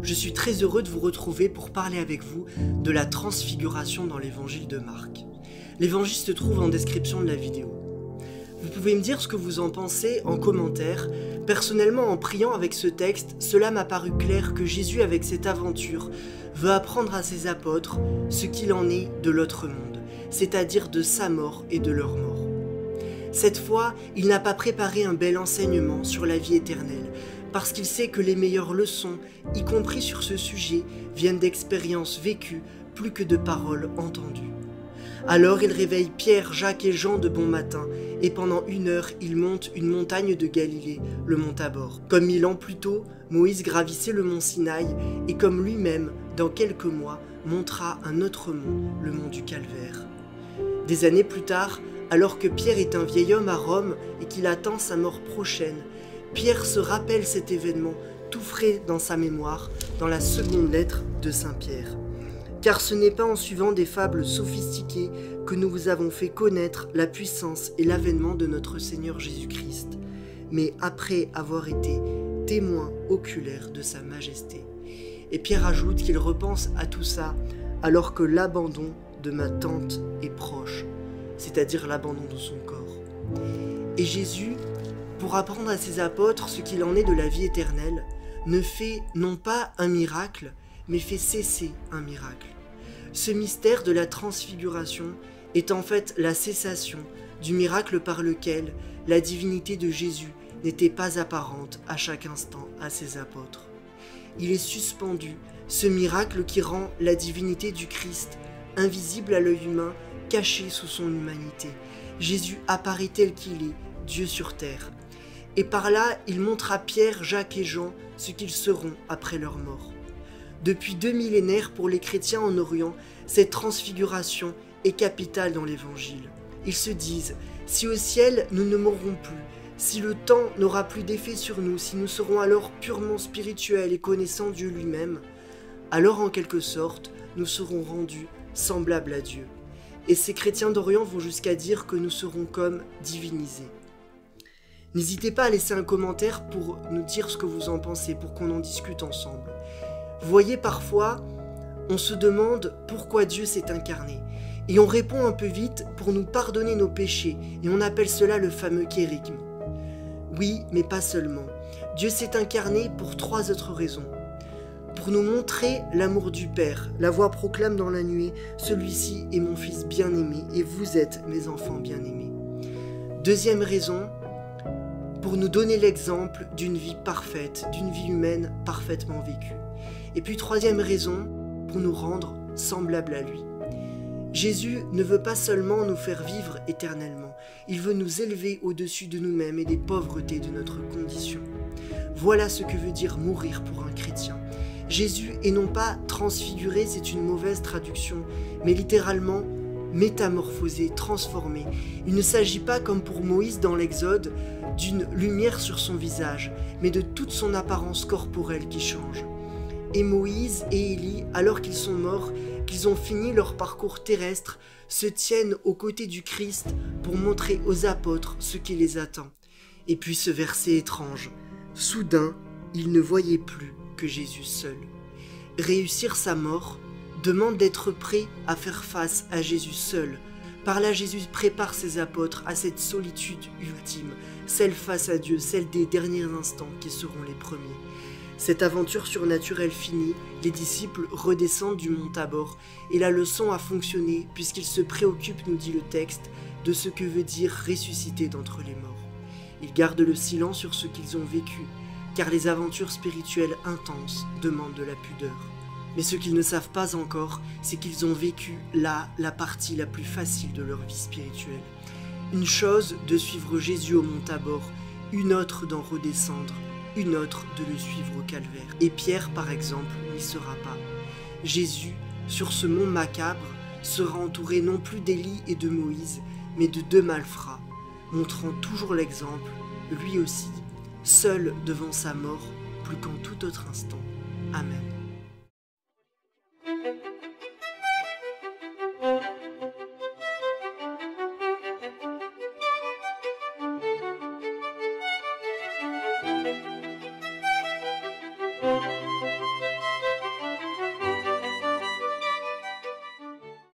Je suis très heureux de vous retrouver pour parler avec vous de la transfiguration dans l'évangile de Marc. L'évangile se trouve en description de la vidéo. Vous pouvez me dire ce que vous en pensez en commentaire. Personnellement, en priant avec ce texte, cela m'a paru clair que Jésus, avec cette aventure, veut apprendre à ses apôtres ce qu'il en est de l'autre monde, c'est-à-dire de sa mort et de leur mort. Cette fois, il n'a pas préparé un bel enseignement sur la vie éternelle, parce qu'il sait que les meilleures leçons, y compris sur ce sujet, viennent d'expériences vécues plus que de paroles entendues. Alors il réveille Pierre, Jacques et Jean de bon matin, et pendant 1 heure, il monte une montagne de Galilée, le mont Tabor. Comme 1000 ans plus tôt, Moïse gravissait le mont Sinaï, et comme lui-même, dans quelques mois, montera un autre mont, le mont du Calvaire. Des années plus tard, alors que Pierre est un vieil homme à Rome et qu'il attend sa mort prochaine, Pierre se rappelle cet événement tout frais dans sa mémoire, dans la seconde lettre de Saint Pierre. Car ce n'est pas en suivant des fables sophistiquées que nous vous avons fait connaître la puissance et l'avènement de notre Seigneur Jésus-Christ, mais après avoir été témoin oculaire de sa majesté. Et Pierre ajoute qu'il repense à tout ça alors que l'abandon de ma tante est proche, c'est-à-dire l'abandon de son corps. Et Jésus, pour apprendre à ses apôtres ce qu'il en est de la vie éternelle, ne fait non pas un miracle, mais fait cesser un miracle. Ce mystère de la transfiguration est en fait la cessation du miracle par lequel la divinité de Jésus n'était pas apparente à chaque instant à ses apôtres. Il est suspendu, ce miracle qui rend la divinité du Christ invisible à l'œil humain, caché sous son humanité. Jésus apparaît tel qu'il est, Dieu sur terre. Et par là, il montre à Pierre, Jacques et Jean ce qu'ils seront après leur mort. Depuis 2 millénaires pour les chrétiens en Orient, cette transfiguration est capitale dans l'Évangile. Ils se disent, si au ciel nous ne mourrons plus, si le temps n'aura plus d'effet sur nous, si nous serons alors purement spirituels et connaissant Dieu lui-même, alors en quelque sorte, nous serons rendus semblables à Dieu. Et ces chrétiens d'Orient vont jusqu'à dire que nous serons comme divinisés. N'hésitez pas à laisser un commentaire pour nous dire ce que vous en pensez, pour qu'on en discute ensemble. Vous voyez, parfois, on se demande pourquoi Dieu s'est incarné. Et on répond un peu vite pour nous pardonner nos péchés, et on appelle cela le fameux kérygme. Oui, mais pas seulement. Dieu s'est incarné pour 3 autres raisons. Pour nous montrer l'amour du Père, la voix proclame dans la nuée, celui-ci est mon fils bien-aimé, et vous êtes mes enfants bien-aimés. Deuxième raison, pour nous donner l'exemple d'une vie parfaite, d'une vie humaine parfaitement vécue. Et puis troisième raison, pour nous rendre semblables à lui. Jésus ne veut pas seulement nous faire vivre éternellement, il veut nous élever au-dessus de nous-mêmes et des pauvretés de notre condition. Voilà ce que veut dire mourir pour un chrétien. Jésus est non pas transfiguré, c'est une mauvaise traduction, mais littéralement métamorphosé, transformé. Il ne s'agit pas, comme pour Moïse dans l'Exode, d'une lumière sur son visage, mais de toute son apparence corporelle qui change. Et Moïse et Élie, alors qu'ils sont morts, qu'ils ont fini leur parcours terrestre, se tiennent aux côtés du Christ pour montrer aux apôtres ce qui les attend. Et puis ce verset étrange, soudain, ils ne voyaient plus que Jésus seul. Réussir sa mort demande d'être prêt à faire face à Jésus seul. Par là, Jésus prépare ses apôtres à cette solitude ultime, celle face à Dieu, celle des derniers instants qui seront les premiers. Cette aventure surnaturelle finie, les disciples redescendent du mont Tabor et la leçon a fonctionné puisqu'ils se préoccupent, nous dit le texte, de ce que veut dire ressusciter d'entre les morts. Ils gardent le silence sur ce qu'ils ont vécu, car les aventures spirituelles intenses demandent de la pudeur. Mais ce qu'ils ne savent pas encore, c'est qu'ils ont vécu là la partie la plus facile de leur vie spirituelle. Une chose de suivre Jésus au mont Tabor, une autre d'en redescendre, une autre de le suivre au calvaire. Et Pierre, par exemple, n'y sera pas. Jésus, sur ce mont macabre, sera entouré non plus d'Élie et de Moïse, mais de 2 malfrats, montrant toujours l'exemple, lui aussi, seul devant sa mort, plus qu'en tout autre instant. Amen.